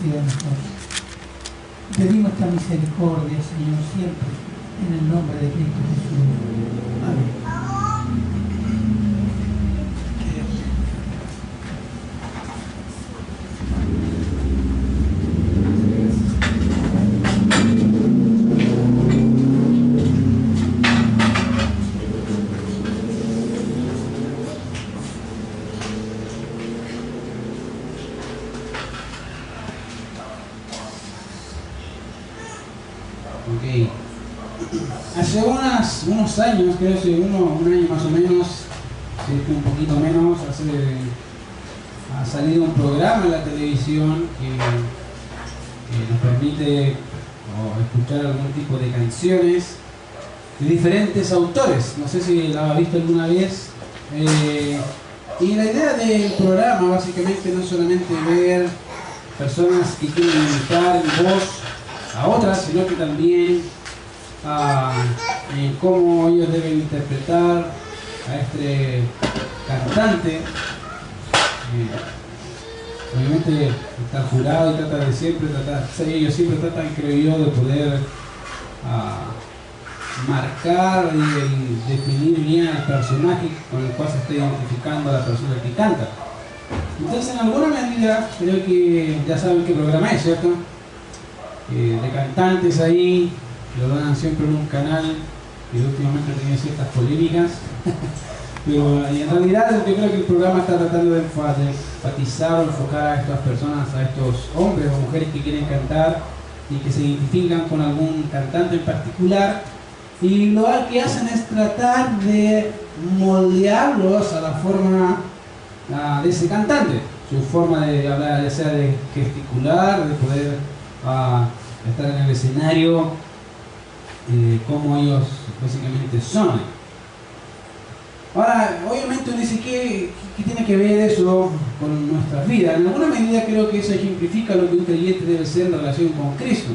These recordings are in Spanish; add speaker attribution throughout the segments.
Speaker 1: sido mejor. Pedimos esta misericordia, Señor, siempre, en el nombre de Cristo Jesús. Amén.
Speaker 2: Hace unos años, creo que un año más o menos, si es que un poquito menos, ha salido un programa en la televisión que nos permite escuchar algún tipo de canciones de diferentes autores. No sé si la ha visto alguna vez. Y la idea del programa básicamente no es solamente ver personas que quieren imitar en voz a otras, sino que también cómo ellos deben interpretar a este cantante. Obviamente está jurado y trata de ellos siempre tratan, creo yo, de poder marcar y definir bien al personaje con el cual se está identificando a la persona que canta. Entonces, en alguna medida, creo que ya saben qué programa es, ¿cierto? De cantantes ahí, lo dan siempre en un canal que últimamente ha tenido ciertas polémicas. Pero en realidad yo creo que el programa está tratando de enfatizar o enfocar a estas personas, a estos hombres o mujeres que quieren cantar y que se identifican con algún cantante en particular, y lo que hacen es tratar de moldearlos a la forma de ese cantante, su forma de hablar, ya sea de gesticular, de poder estar en el escenario, como ellos básicamente son. Ahora, obviamente uno dice, ¿qué tiene que ver eso con nuestras vidas? En alguna medida creo que eso ejemplifica lo que un creyente debe ser en relación con Cristo.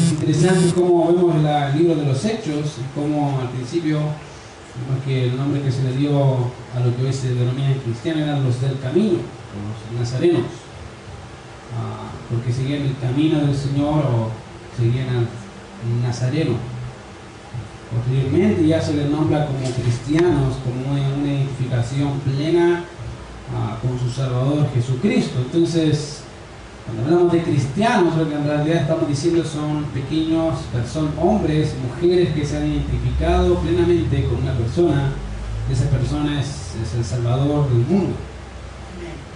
Speaker 2: Es interesante cómo vemos el libro de los Hechos, y cómo al principio vemos que el nombre que se le dio a lo que hoy se denomina cristiano eran los del camino, los nazarenos, porque seguían el camino del Señor o seguían al nazareno. Posteriormente ya se les nombra como cristianos, como una identificación plena con su Salvador Jesucristo. Entonces, cuando hablamos de cristianos, lo que en realidad estamos diciendo son pequeños, son hombres, mujeres que se han identificado plenamente con una persona. Esa persona es el Salvador del mundo.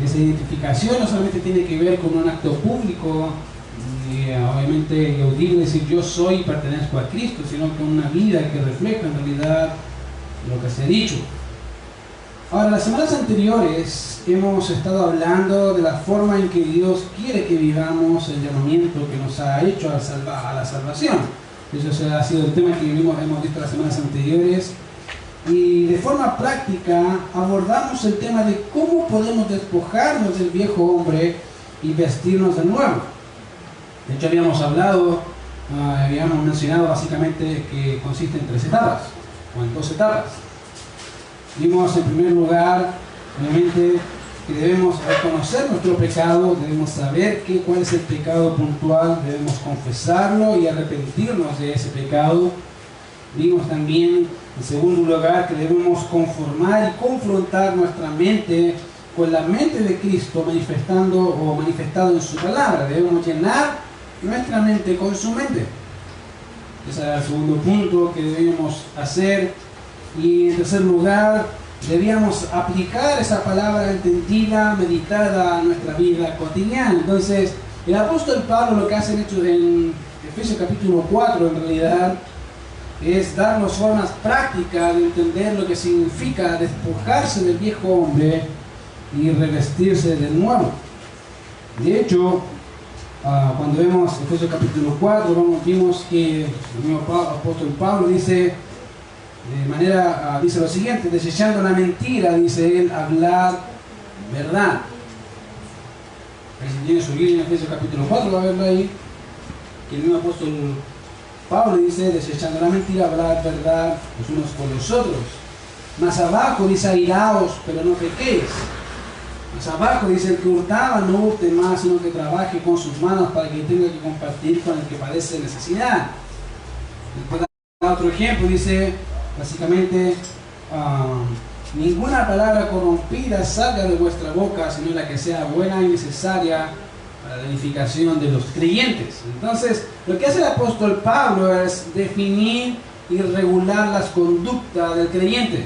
Speaker 2: Esa identificación no solamente tiene que ver con un acto público, obviamente audible, decir yo soy y pertenezco a Cristo, sino con una vida que refleja en realidad lo que se ha dicho. Ahora, las semanas anteriores hemos estado hablando de la forma en que Dios quiere que vivamos el llamamiento que nos ha hecho a la salvación. Eso ha sido el tema que hemos visto las semanas anteriores, y de forma práctica abordamos el tema de cómo podemos despojarnos del viejo hombre y vestirnos de nuevo. De hecho, habíamos mencionado básicamente que consiste en 3 etapas, o en 2 etapas. Vimos en primer lugar, obviamente, que debemos reconocer nuestro pecado, debemos saber cuál es el pecado puntual, debemos confesarlo y arrepentirnos de ese pecado. Vimos también, en segundo lugar, que debemos conformar y confrontar nuestra mente con la mente de Cristo manifestado en su palabra. Debemos llenar nuestra mente con su mente. Ese era el segundo punto que debíamos hacer. Y en tercer lugar, debíamos aplicar esa palabra entendida, meditada a nuestra vida cotidiana. Entonces, el apóstol Pablo lo que hace en Efesios capítulo 4 en realidad es darnos formas prácticas de entender lo que significa despojarse del viejo hombre y revestirse del nuevo. De hecho, cuando vemos Efesios capítulo 4, vimos que el mismo apóstol Pablo dice dice lo siguiente: desechando la mentira, dice él, hablar verdad. Ahí si tiene su Biblia en Efesios capítulo 4, va a verlo ahí, que el mismo apóstol Pablo dice, desechando la mentira, hablar verdad los unos con los otros. Más abajo dice, airaos, pero no pequéis. Más abajo dice: el que hurtaba no hurte más, sino que trabaje con sus manos para que tenga que compartir con el que padece necesidad. Después da otro ejemplo, dice básicamente: ninguna palabra corrompida salga de vuestra boca, sino la que sea buena y necesaria para la edificación de los creyentes. Entonces, lo que hace el apóstol Pablo es definir y regular las conductas del creyente.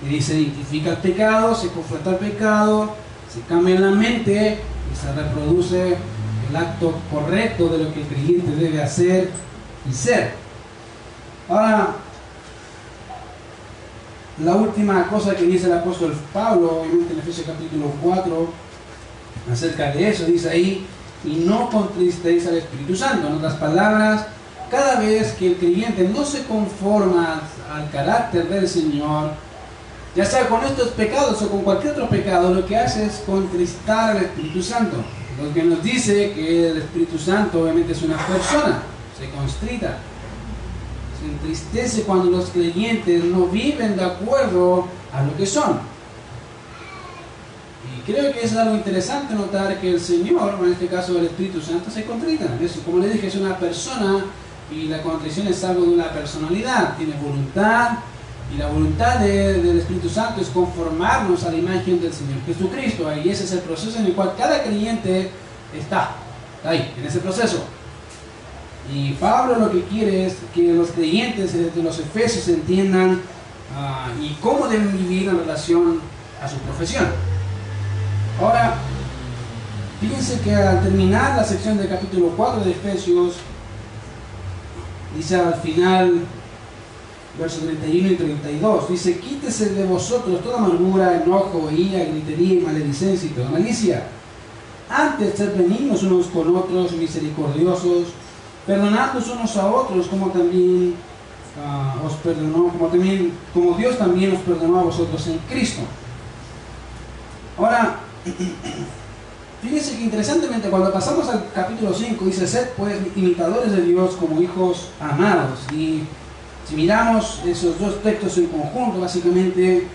Speaker 2: Y dice: identifica el pecado, se confronta el pecado, se cambia la mente y se reproduce el acto correcto de lo que el creyente debe hacer y ser. Ahora, la última cosa que dice el apóstol Pablo, obviamente en Efesios capítulo 4, acerca de eso, dice ahí: y no contristéis al Espíritu Santo. En otras palabras, cada vez que el creyente no se conforma al carácter del Señor, ya sea con estos pecados o con cualquier otro pecado, lo que hace es contristar al Espíritu Santo. Lo que nos dice que el Espíritu Santo obviamente es una persona, se constrita, se entristece cuando los creyentes no viven de acuerdo a lo que son. Y creo que es algo interesante notar que el Señor, en este caso el Espíritu Santo, se contrita. Eso, como le dije, es una persona y la contrición es algo de una personalidad, tiene voluntad. Y la voluntad del Espíritu Santo es conformarnos a la imagen del Señor Jesucristo. Y ese es el proceso en el cual cada creyente está ahí, en ese proceso. Y Pablo lo que quiere es que los creyentes de los Efesios entiendan y cómo deben vivir en relación a su profesión. Ahora, fíjense que al terminar la sección del capítulo 4 de Efesios, dice al final, versos 31 y 32, dice: quítese de vosotros toda amargura, enojo, ira, gritería y maledicencia y toda malicia. Antes, sed benignos unos con otros, misericordiosos, perdonándoos unos a otros, como también os perdonó, como Dios también os perdonó a vosotros en Cristo. Ahora, fíjense que interesantemente, cuando pasamos al capítulo 5, dice: sed pues imitadores de Dios como hijos amados. Y si miramos esos dos textos en conjunto, básicamente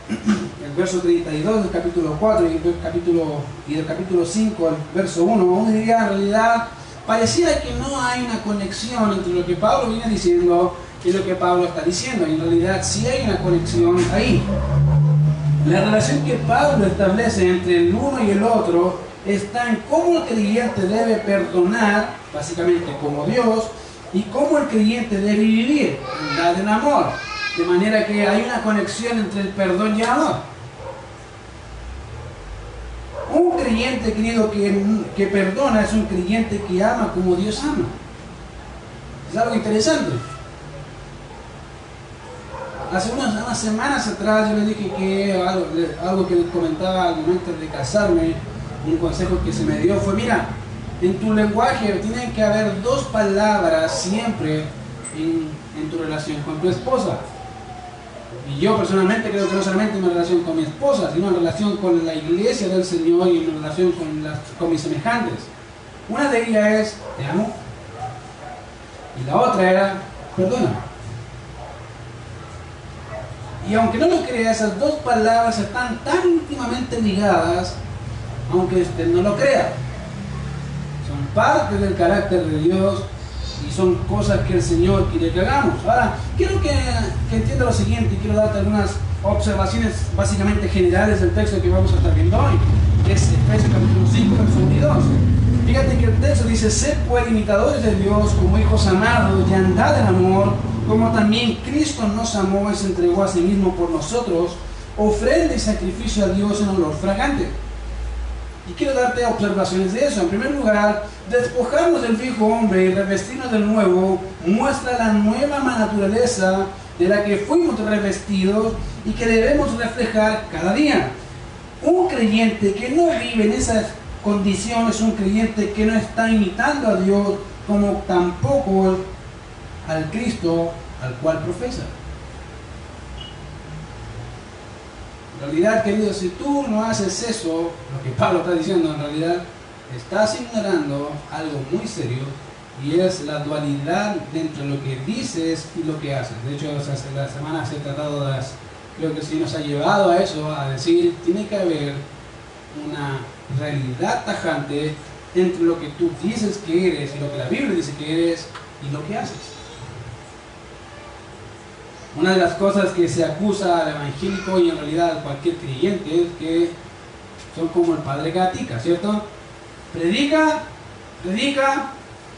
Speaker 2: el verso 32 del capítulo 4 y del capítulo 5 al verso 1, uno diría, en realidad pareciera que no hay una conexión entre lo que Pablo viene diciendo y lo que Pablo está diciendo. Y en realidad sí hay una conexión ahí. La relación que Pablo establece entre el uno y el otro está en cómo el creyente debe perdonar, básicamente como Dios, y cómo el creyente debe vivir en amor, de manera que hay una conexión entre el perdón y el amor. Un creyente, querido, que perdona es un creyente que ama como Dios ama. Es algo interesante. Hace unas semanas atrás yo le dije que algo que le comentaba al momento de casarme, un consejo que se me dio fue: mira, en tu lenguaje tienen que haber dos palabras siempre en tu relación con tu esposa. Y yo personalmente creo que no solamente en relación con mi esposa, sino en relación con la iglesia del Señor y en relación con mis semejantes. Una de ellas es: te amo. Y la otra era: perdona. Y aunque no lo crea, esas dos palabras están tan íntimamente ligadas, aunque usted no lo crea. Son parte del carácter de Dios y son cosas que el Señor quiere que hagamos. Ahora, quiero que entienda lo siguiente y quiero darte algunas observaciones básicamente generales del texto que vamos a estar viendo hoy. Es Efesios capítulo 5, verso 22. Fíjate que el texto dice: sed pues imitadores de Dios como hijos amados y andad en amor, como también Cristo nos amó y se entregó a sí mismo por nosotros, ofrenda y sacrificio a Dios en olor fragante. Y quiero darte observaciones de eso. En primer lugar, despojarnos del viejo hombre y revestirnos del nuevo muestra la nueva naturaleza de la que fuimos revestidos y que debemos reflejar cada día. Un creyente que no vive en esas condiciones, un creyente que no está imitando a Dios, como tampoco al Cristo al cual profesa. En realidad, querido, si tú no haces eso, lo que Pablo está diciendo, en realidad estás ignorando algo muy serio, y es la dualidad entre lo que dices y lo que haces. De hecho, hace las semanas he tratado creo que el Señor nos ha llevado a eso, a decir, tiene que haber una realidad tajante entre lo que tú dices que eres y lo que la Biblia dice que eres y lo que haces. Una de las cosas que se acusa al evangélico y en realidad a cualquier creyente es que son como el padre Gatica, ¿cierto? Predica,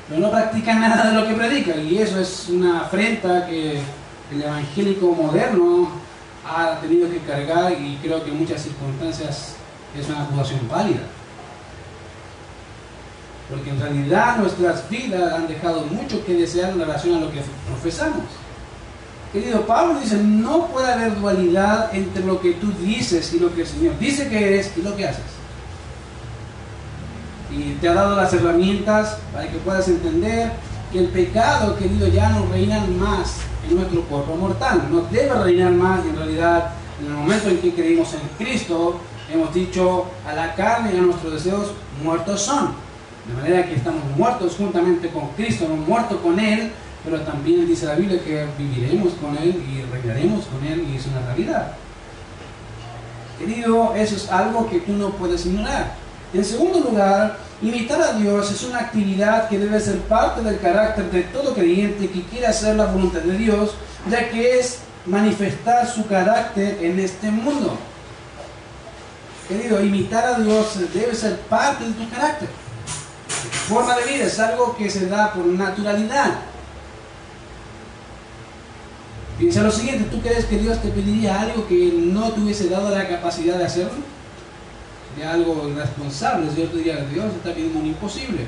Speaker 2: pero no practica nada de lo que predica, y eso es una afrenta que el evangélico moderno ha tenido que cargar, y creo que en muchas circunstancias es una acusación válida. Porque en realidad nuestras vidas han dejado mucho que desear en relación a lo que profesamos. Querido, Pablo dice, no puede haber dualidad entre lo que tú dices y lo que el Señor dice que eres y lo que haces. Y te ha dado las herramientas para que puedas entender que el pecado, querido, ya no reina más en nuestro cuerpo mortal. No debe reinar más, y en realidad, en el momento en que creímos en Cristo, hemos dicho a la carne y a nuestros deseos, muertos son. De manera que estamos muertos juntamente con Cristo, hemos muerto con Él, pero también dice la Biblia que viviremos con Él y reinaremos con Él, y es una realidad. Querido, eso es algo que tú no puedes ignorar. En segundo lugar, imitar a Dios es una actividad que debe ser parte del carácter de todo creyente que quiera hacer la voluntad de Dios, ya que es manifestar su carácter en este mundo. Querido, imitar a Dios debe ser parte de tu carácter. Tu forma de vida es algo que se da por naturalidad. Piensa lo siguiente, ¿tú crees que Dios te pediría algo que no te hubiese dado la capacidad de hacerlo? Sería algo irresponsable. Yo te diría, Dios está pidiendo un imposible.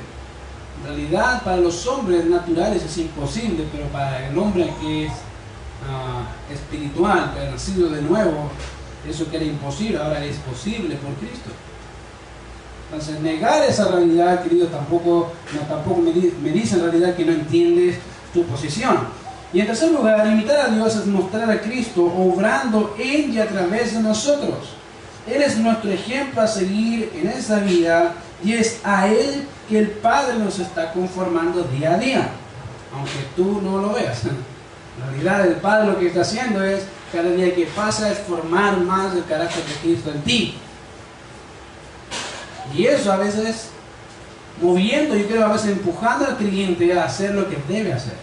Speaker 2: En realidad, para los hombres naturales es imposible, pero para el hombre que es espiritual, que ha nacido de nuevo, eso que era imposible, ahora es posible por Cristo. Entonces, negar esa realidad, querido, tampoco me dice en realidad que no entiendes tu posición. Y en tercer lugar, imitar a Dios es mostrar a Cristo obrando en y a través de nosotros. Él es nuestro ejemplo a seguir en esa vida, y es a Él que el Padre nos está conformando día a día, aunque tú no lo veas. En realidad, el Padre lo que está haciendo es, cada día que pasa, es formar más el carácter de Cristo en ti. Y eso a veces moviendo, yo creo, a veces empujando al creyente a hacer lo que debe hacer.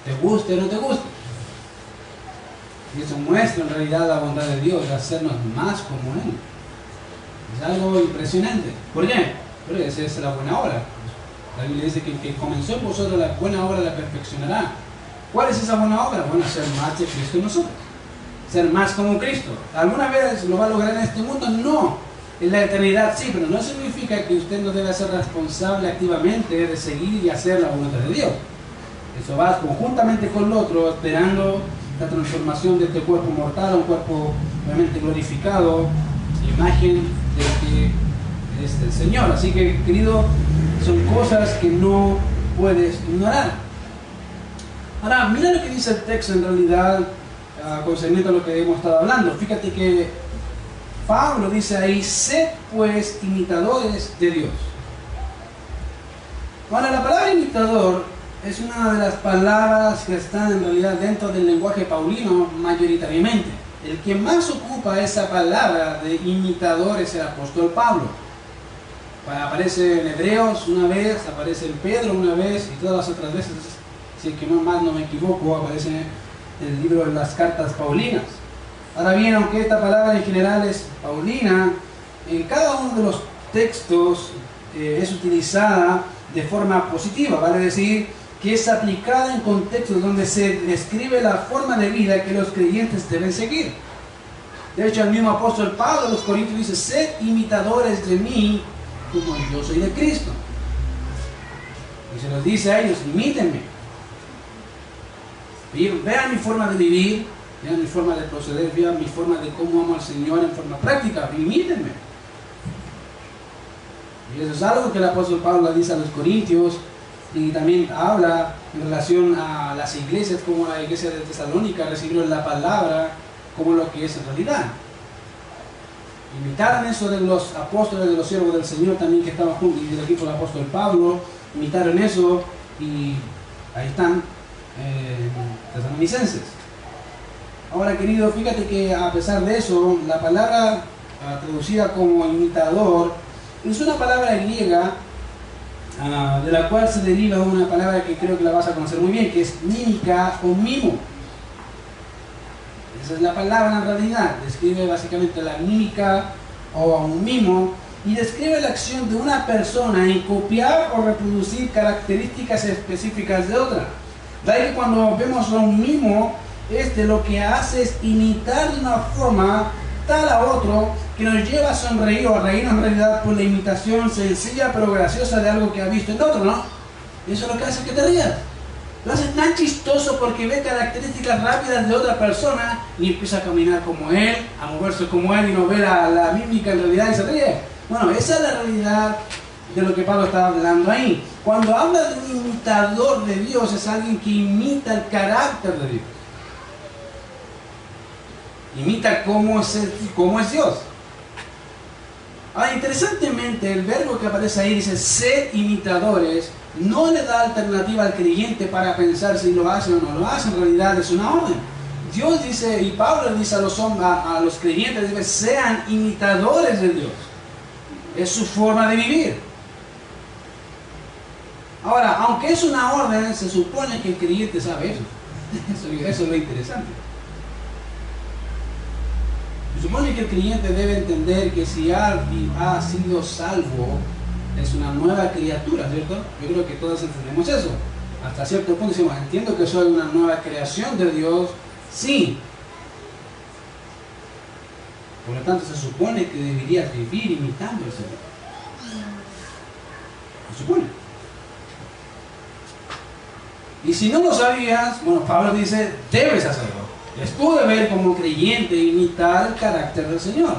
Speaker 2: Te guste o no te guste. Y eso muestra en realidad la bondad de Dios, de hacernos más como Él. Es algo impresionante. ¿Por qué? Porque esa es la buena obra. La Biblia dice que el que comenzó en vosotros la buena obra la perfeccionará. ¿Cuál es esa buena obra? Bueno, ser más de Cristo en nosotros. Ser más como Cristo. ¿Alguna vez lo va a lograr en este mundo? No. En la eternidad sí, pero no significa que usted no debe ser responsable activamente de seguir y hacer la voluntad de Dios. Eso va conjuntamente con lo otro, esperando la transformación de este cuerpo mortal a un cuerpo realmente glorificado, imagen de que es el Señor. Así que, querido, son cosas que no puedes ignorar. Ahora, mira lo que dice el texto en realidad concerniente a lo que hemos estado hablando. Fíjate que Pablo dice ahí, sed pues imitadores de Dios. Ahora, la palabra imitador es una de las palabras que están en realidad dentro del lenguaje paulino mayoritariamente. El que más ocupa esa palabra de imitador es el apóstol Pablo. Aparece en Hebreos una vez, aparece en Pedro una vez, y todas las otras veces, si es que no me equivoco, aparece en el libro de las cartas paulinas. Ahora bien, aunque esta palabra en general es paulina, en cada uno de los textos es utilizada de forma positiva, vale decir que es aplicada en contextos donde se describe la forma de vida que los creyentes deben seguir. De hecho, el mismo apóstol Pablo a los Corintios dice, sed imitadores de mí como yo soy de Cristo. Y se los dice a ellos, imítenme. Vean mi forma de vivir, vean mi forma de proceder, vean mi forma de cómo amo al Señor en forma práctica, imítenme. Y eso es algo que el apóstol Pablo dice a los Corintios, y también habla en relación a las iglesias, como la iglesia de Tesalónica recibieron la palabra como lo que es en realidad. Imitaron eso de los apóstoles, de los siervos del Señor también que estaban juntos, y del equipo del apóstol Pablo, imitaron eso, y ahí están, tesalonicenses. Ahora, querido, fíjate que a pesar de eso, la palabra traducida como imitador es una palabra griega de la cual se deriva una palabra que creo que la vas a conocer muy bien, que es mímica o mimo. Esa es la palabra en realidad. Describe básicamente la mímica o un mimo y describe la acción de una persona en copiar o reproducir características específicas de otra. De ahí que cuando vemos a un mimo, lo que hace es imitar de una forma tal a otro que nos lleva a sonreír o a reírnos en realidad por la imitación sencilla pero graciosa de algo que ha visto en otro, ¿no? Eso es lo que hace que te rías. Lo hace tan chistoso porque ve características rápidas de otra persona y empieza a caminar como él, a moverse como él y no ve la mímica en realidad y se ríe. Bueno, esa es la realidad de lo que Pablo está hablando ahí. Cuando habla de un imitador de Dios, es alguien que imita el carácter de Dios. Imita cómo es Dios. Ahora, interesantemente, el verbo que aparece ahí dice sed imitadores, no le da alternativa al creyente para pensar si lo hace o no lo hace. En realidad es una orden. Dios dice, y Pablo dice a los creyentes, dice, sean imitadores de Dios. Es su forma de vivir. Ahora, aunque es una orden, se supone que el creyente sabe eso. Eso es lo interesante. Se supone que el creyente debe entender que si alguien ha sido salvo, es una nueva criatura, ¿cierto? Yo creo que todos entendemos eso. Hasta cierto punto decimos, entiendo que soy una nueva creación de Dios, sí. Por lo tanto, se supone que deberías vivir imitando al Señor. Se supone. Y si no lo sabías, bueno, Pablo dice, debes hacerlo. Es tu deber como creyente imitar el carácter del Señor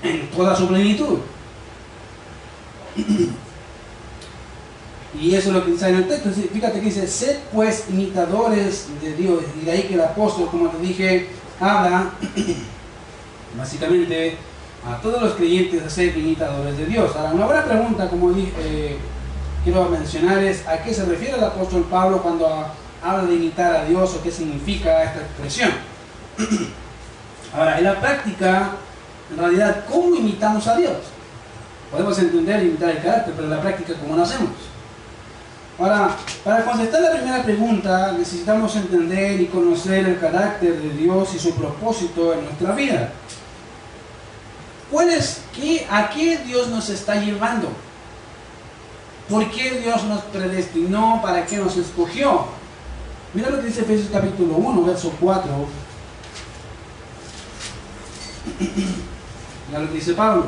Speaker 2: en toda su plenitud. Y eso es lo que dice en el texto. Fíjate que dice, sed pues imitadores de Dios. Y de ahí que el apóstol, como te dije, habla básicamente a todos los creyentes de ser imitadores de Dios. Ahora, una buena pregunta, como dije, quiero mencionar es, ¿a qué se refiere el apóstol Pablo cuando habla de imitar a Dios o qué significa esta expresión? Ahora, en la práctica, en realidad, ¿cómo imitamos a Dios? Podemos entender e imitar el carácter, pero en la práctica, ¿cómo lo hacemos? Ahora, para contestar la primera pregunta, necesitamos entender y conocer el carácter de Dios y su propósito en nuestra vida. ¿A qué Dios nos está llevando? ¿Por qué Dios nos predestinó? ¿Para qué nos escogió? Mira lo que dice Efesios capítulo 1, verso 4. Mira lo que dice Pablo,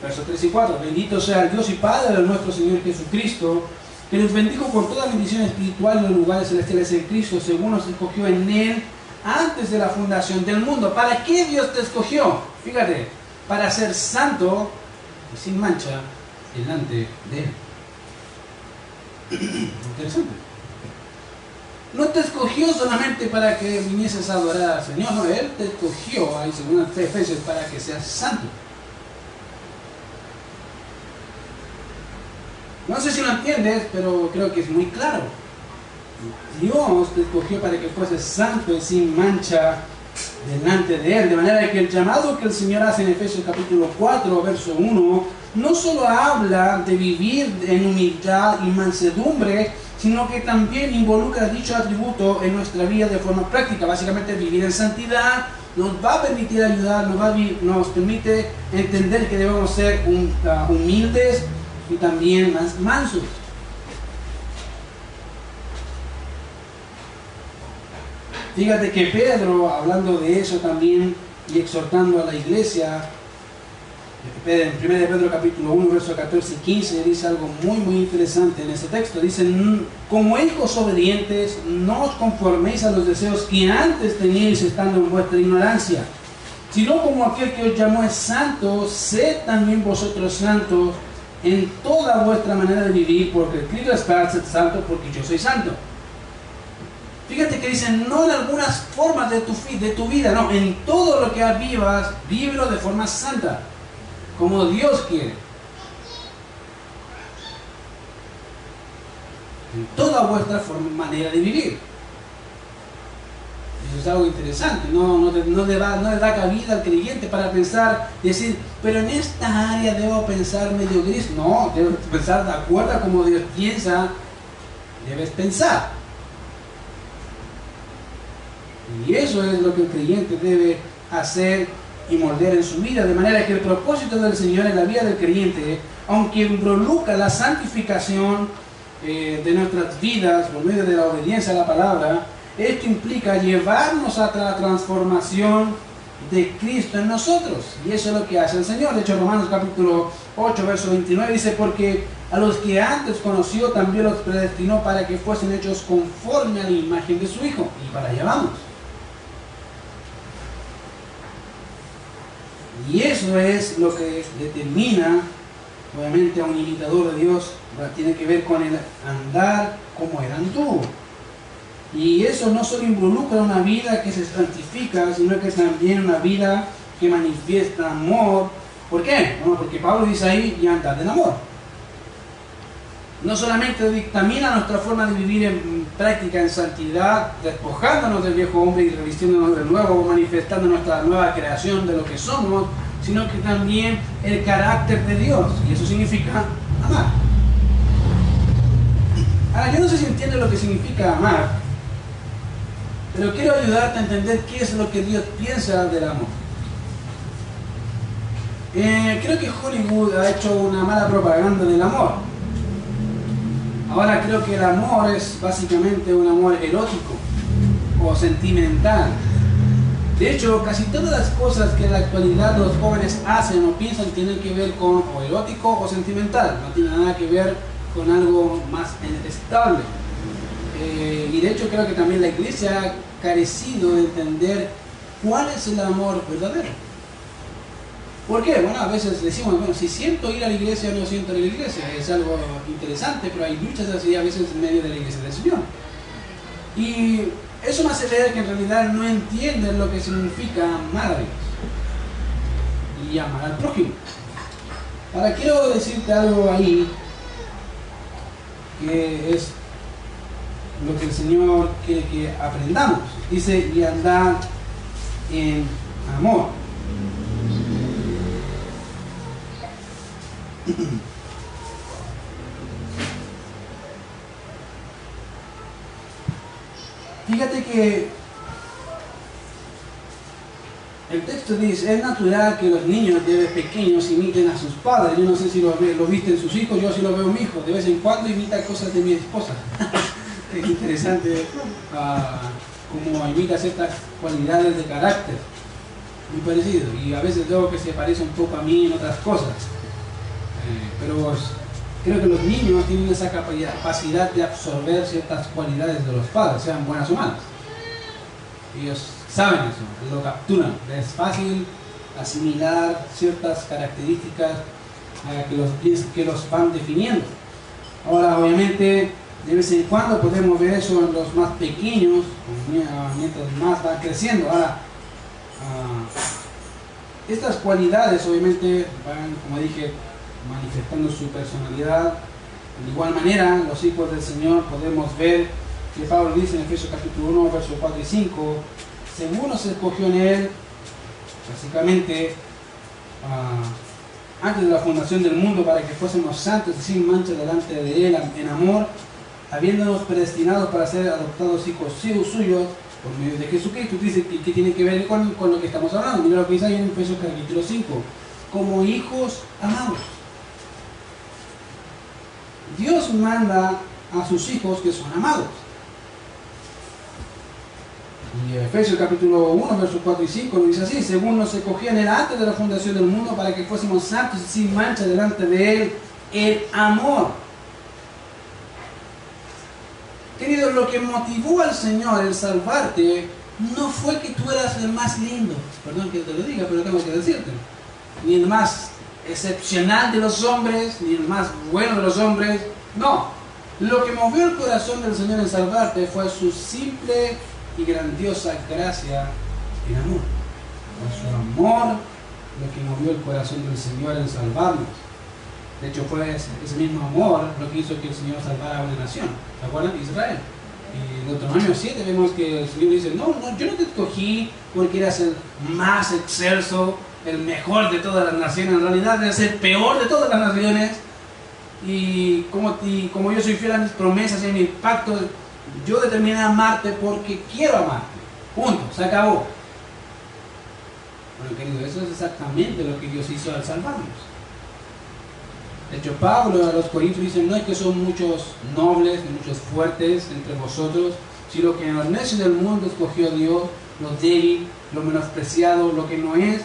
Speaker 2: verso 3 y 4. Bendito sea el Dios y Padre de nuestro Señor Jesucristo, que nos bendijo con toda bendición espiritual en los lugares celestiales en Cristo, según nos escogió en Él antes de la fundación del mundo. ¿Para qué Dios te escogió? Fíjate, para ser santo y sin mancha delante de Él. Interesante. No te escogió solamente para que vinieses a adorar al Señor, no, Él te escogió, ahí según Efesios, para que seas santo. No sé si lo entiendes, pero creo que es muy claro. Dios te escogió para que fueses santo y sin mancha delante de Él. De manera que el llamado que el Señor hace en Efesios capítulo 4, verso 1, no solo habla de vivir en humildad y mansedumbre, sino que también involucra dicho atributo en nuestra vida de forma práctica. Básicamente vivir en santidad nos va a permitir ayudar, nos permite entender que debemos ser humildes y también más mansos. Fíjate que Pedro, hablando de eso también y exhortando a la iglesia, en 1 Pedro capítulo 1, versos 14 y 15, dice algo muy interesante en ese texto. Dice, como hijos obedientes, no os conforméis a los deseos que antes teníais estando en vuestra ignorancia, sino como aquel que os llamó es santo, sed también vosotros santos en toda vuestra manera de vivir, porque escrito está, sed santo, porque yo soy santo. Fíjate que dicen, no en algunas formas de tu vida, no, en todo lo que vivas, vívelo de forma santa, como Dios quiere. En toda vuestra manera de vivir. es algo interesante, no le da cabida al creyente para pensar, decir, pero en esta área debo pensar medio gris. No, debes pensar de acuerdo a como Dios piensa, debes pensar. Y eso es lo que el creyente debe hacer y moldear en su vida, de manera que el propósito del Señor en la vida del creyente, aunque involucra la santificación de nuestras vidas por medio de la obediencia a la palabra, esto implica llevarnos a la transformación de Cristo en nosotros. Y eso es lo que hace el Señor. De hecho, Romanos capítulo 8, verso 29 dice, porque a los que antes conoció también los predestinó para que fuesen hechos conforme a la imagen de su Hijo. Y para allá vamos. Y eso es lo que determina, obviamente, a un imitador de Dios. Tiene que ver con el andar como Él anduvo. Y eso no solo involucra una vida que se santifica, sino que es también una vida que manifiesta amor. ¿Por qué? Bueno, porque Pablo dice ahí, y andad en amor. No solamente dictamina nuestra forma de vivir en práctica, en santidad, despojándonos del viejo hombre y revistiéndonos del nuevo, manifestando nuestra nueva creación de lo que somos, sino que también el carácter de Dios. Y eso significa amar. Ahora, yo no sé si entiendes lo que significa amar, pero quiero ayudarte a entender qué es lo que Dios piensa del amor. Creo que Hollywood ha hecho una mala propaganda del amor. Ahora creo que el amor es básicamente un amor erótico o sentimental. De hecho, casi todas las cosas que en la actualidad los jóvenes hacen o piensan tienen que ver con o erótico o sentimental. No tiene nada que ver con algo más estable. Y de hecho creo que también la iglesia ha carecido de entender cuál es el amor verdadero. ¿Por qué? Bueno, a veces decimos, bueno, si siento ir a la iglesia o no siento ir a la iglesia, es algo interesante, pero hay muchas así a veces en medio de la iglesia del Señor. Y eso me hace ver que en realidad no entienden lo que significa amar a Dios y amar al prójimo. Ahora quiero decirte algo ahí que es lo que el Señor quiere que aprendamos. Dice, y andar en amor. Fíjate que el texto dice, es natural que los niños desde pequeños imiten a sus padres. Yo no sé si lo viste en sus hijos, yo sí lo veo en mi hijo. De vez en cuando imita cosas de mi esposa. Es interesante cómo imita ciertas cualidades de carácter. Muy parecido. Y a veces veo que se parece un poco a mí en otras cosas. Pero creo que los niños tienen esa capacidad de absorber ciertas cualidades de los padres, sean buenas o malas. Ellos saben eso, lo capturan. Es fácil asimilar ciertas características que los van definiendo. Ahora, obviamente, de vez en cuando podemos ver eso en los más pequeños, mientras más van creciendo. Ahora, estas cualidades obviamente van, como dije, manifestando su personalidad. De igual manera, los hijos del Señor podemos ver que Pablo dice en Efesios capítulo 1, versos 4 y 5, según nos escogió en Él, básicamente, antes de la fundación del mundo, para que fuésemos santos y sin mancha delante de Él en amor, habiéndonos predestinados para ser adoptados hijos suyos por medio de Jesucristo. Dice que tiene que ver con lo que estamos hablando. Mira lo que dice ahí en Efesios capítulo 5, como hijos amados. Dios manda a sus hijos que son amados. Y Efesios capítulo 1, versos 4 y 5 lo dice así, según nos escogió en Él antes de la fundación del mundo para que fuésemos santos y sin mancha delante de Él, el amor. Queridos, lo que motivó al Señor el salvarte no fue que tú eras el más lindo, perdón que te lo diga, pero tengo que decirte, ni el más excepcional de los hombres, ni el más bueno de los hombres. No, lo que movió el corazón del Señor en salvarte fue su simple y grandiosa gracia en amor. Fue su amor lo que movió el corazón del Señor en salvarnos. De hecho, fue ese mismo amor lo que hizo que el Señor salvara a una nación. ¿Se acuerdan? Israel. Y en Deuteronomio 7 vemos que el Señor dice, no, yo no te escogí porque eras el más excelso, el mejor de todas las naciones. En realidad eres el peor de todas las naciones. Y como yo soy fiel a mis promesas y a mi pacto, yo determiné amarte porque quiero amarte. Punto, se acabó. Bueno, querido, eso es exactamente lo que Dios hizo al salvarnos. De hecho, Pablo a los Corintios dice, no es que son muchos nobles, ni muchos fuertes entre vosotros, sino que en los necios del mundo escogió Dios, lo débil, lo menospreciado, lo que no es.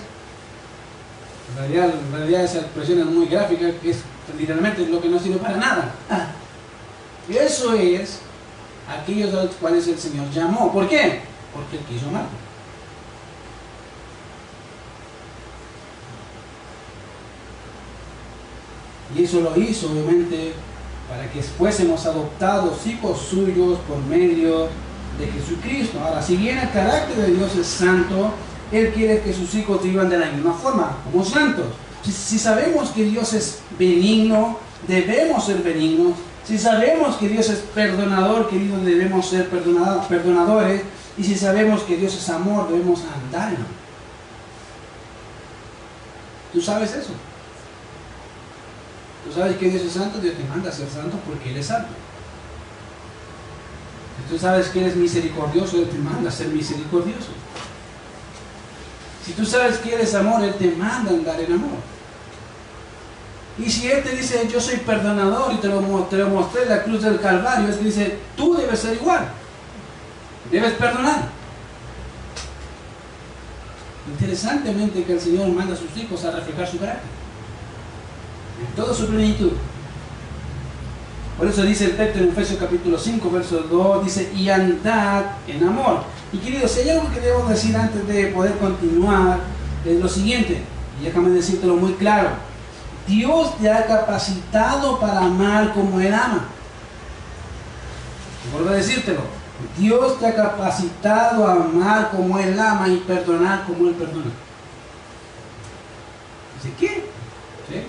Speaker 2: En realidad esa expresión es muy gráfica, que es literalmente lo que no sirve para nada. Y eso es aquellos a los cuales el Señor llamó. ¿Por qué? Porque Él quiso amar. Y eso lo hizo, obviamente, para que fuésemos adoptados hijos suyos por medio de Jesucristo. Ahora, si bien el carácter de Dios es santo, Él quiere que sus hijos vivan de la misma forma, como santos. Si sabemos que Dios es benigno, debemos ser benignos. Si sabemos que Dios es perdonador, queridos, debemos ser perdonadores. Y si sabemos que Dios es amor, debemos andar en amor. ¿Tú sabes eso? ¿Tú sabes que Dios es santo? Dios te manda a ser santo porque Él es santo. Si tú sabes que Él es misericordioso, Él te manda a ser misericordioso. Si tú sabes que Él es amor, Él te manda a andar en amor. Y si Él te dice, yo soy perdonador, y te lo mostré en la cruz del Calvario, es que dice, tú debes ser igual. Debes perdonar. Interesantemente que el Señor manda a sus hijos a reflejar su carácter en toda su plenitud. Por eso dice el texto en Efesios capítulo 5, verso 2, dice, y andad en amor. Y queridos, si hay algo que debo decir antes de poder continuar, es lo siguiente, y déjame decírtelo muy claro. Dios te ha capacitado para amar como Él ama. Vuelvo a decírtelo. Dios te ha capacitado a amar como Él ama y perdonar como Él perdona. Dice, ¿qué? ¿Sí?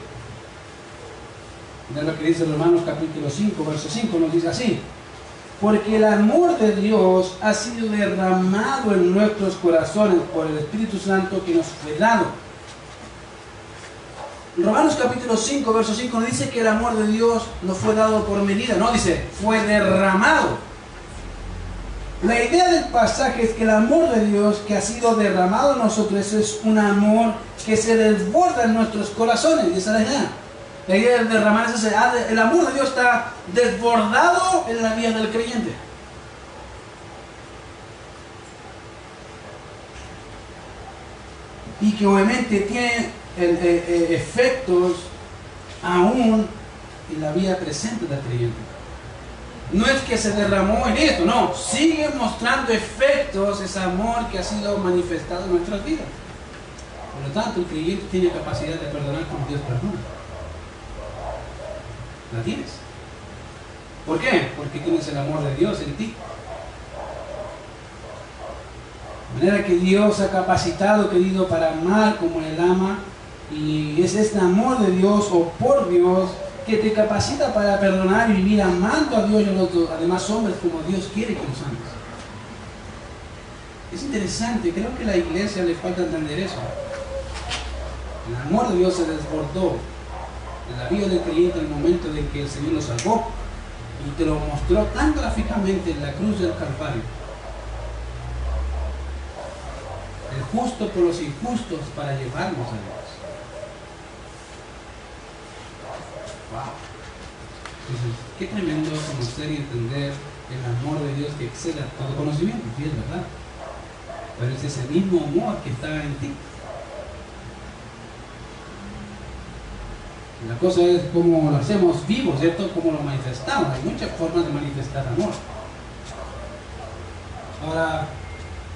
Speaker 2: Mira lo que dice Romanos capítulo 5, verso 5, nos dice así. Porque el amor de Dios ha sido derramado en nuestros corazones por el Espíritu Santo que nos fue dado. Romanos capítulo 5, verso 5 nos dice que el amor de Dios no fue dado por medida, no, dice, fue derramado. La idea del pasaje es que el amor de Dios que ha sido derramado en nosotros es un amor que se desborda en nuestros corazones, y esa es la idea. La idea de derramar es el amor de Dios está desbordado en la vida del creyente. Y que obviamente tiene efectos aún en la vida presente del creyente. No es que se derramó en esto, no, sigue mostrando efectos ese amor que ha sido manifestado en nuestras vidas. Por lo tanto, el creyente tiene capacidad de perdonar como Dios perdona. ¿La tienes? ¿Por qué? Porque tienes el amor de Dios en ti. De manera que Dios ha capacitado, querido, para amar como Él ama, y es este amor de Dios o por Dios que te capacita para perdonar y vivir amando a Dios y a los demás hombres como Dios quiere que los ames. Es interesante, creo que a la iglesia le falta entender eso. El amor de Dios se desbordó en la vida del creyente en el momento en que el Señor lo salvó y te lo mostró tan gráficamente en la cruz del Calvario. El justo por los injustos para llevarnos a Dios. Wow. Entonces, qué tremendo conocer y entender el amor de Dios que excede a todo conocimiento, sí, es verdad. Pero es ese mismo amor que está en ti. La cosa es cómo lo hacemos vivo, ¿cierto? Cómo lo manifestamos. Hay muchas formas de manifestar amor. Ahora,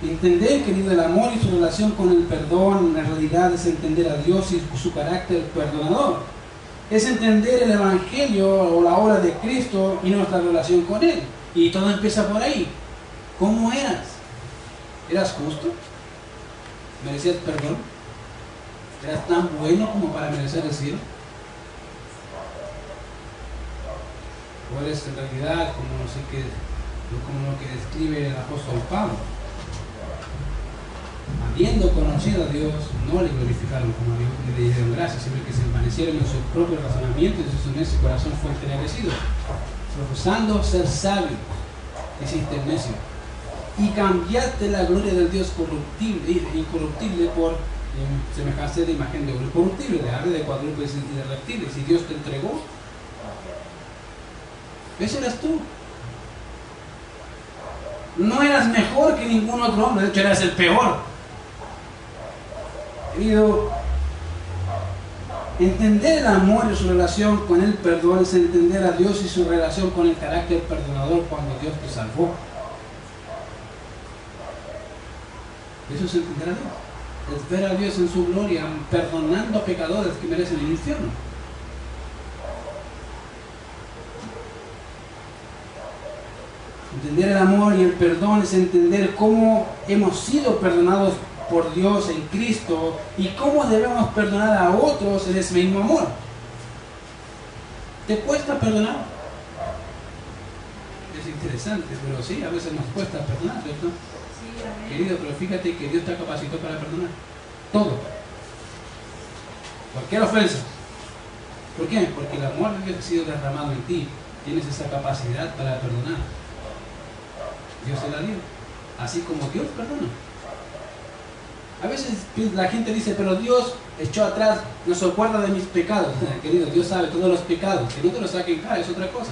Speaker 2: entender, querido, el amor y su relación con el perdón, en realidad es entender a Dios y su carácter perdonador. Es entender el Evangelio o la obra de Cristo y nuestra relación con Él. Y todo empieza por ahí. ¿Cómo eras? ¿Eras justo? ¿Merecías perdón? ¿Eras tan bueno como para merecer el cielo? ¿O eres en realidad como no sé qué, como lo que describe el apóstol Pablo. Habiendo conocido a Dios, no le glorificaron como a Dios, ni le dieron gracias, sino que se envanecieron en su propio razonamiento y su necio corazón fue entenebrecido. Profesando ser sabio, hiciste el necio, y cambiaste la gloria del Dios corruptible, incorruptible por semejanza de imagen de oro corruptible, de ave, de cuadrúpedos y de reptiles. Y Dios te entregó. Ese eras tú. No eras mejor que ningún otro hombre, de hecho eras el peor. Querido, entender el amor y su relación con el perdón es entender a Dios y su relación con el carácter perdonador cuando Dios te salvó. Eso es entender a Dios. Es ver a Dios en su gloria, perdonando a pecadores que merecen el infierno. Entender el amor y el perdón es entender cómo hemos sido perdonados por Dios en Cristo y cómo debemos perdonar a otros en ese mismo amor. ¿Te cuesta perdonar? Es interesante, pero sí, a veces nos cuesta perdonar, ¿cierto? Sí, querido, pero fíjate que Dios te capacitó para perdonar. Todo. Cualquier ofensa. ¿Por qué? Porque el amor de Dios ha sido derramado en ti. Tienes esa capacidad para perdonar. Dios se la dio. Así como Dios perdona. A veces la gente dice, pero Dios echó atrás, no se acuerda de mis pecados. Querido, Dios sabe todos los pecados. Que no te los saquen cara, es otra cosa.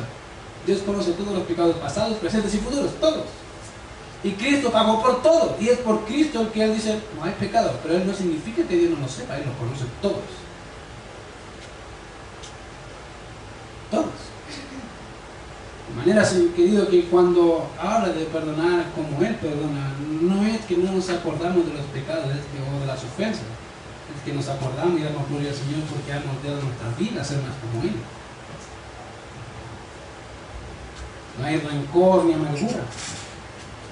Speaker 2: Dios conoce todos los pecados pasados, presentes y futuros, todos. Y Cristo pagó por todo. Y es por Cristo el que Él dice, no hay pecado. Pero Él no significa que Dios no lo sepa, Él los conoce todos. Todos. De manera, querido, que cuando habla de perdonar como Él perdona, no es que no nos acordamos de los pecados o de las ofensas. Es que nos acordamos y damos gloria al Señor porque ha moldeado nuestra vida a ser más como Él. No hay rencor ni amargura.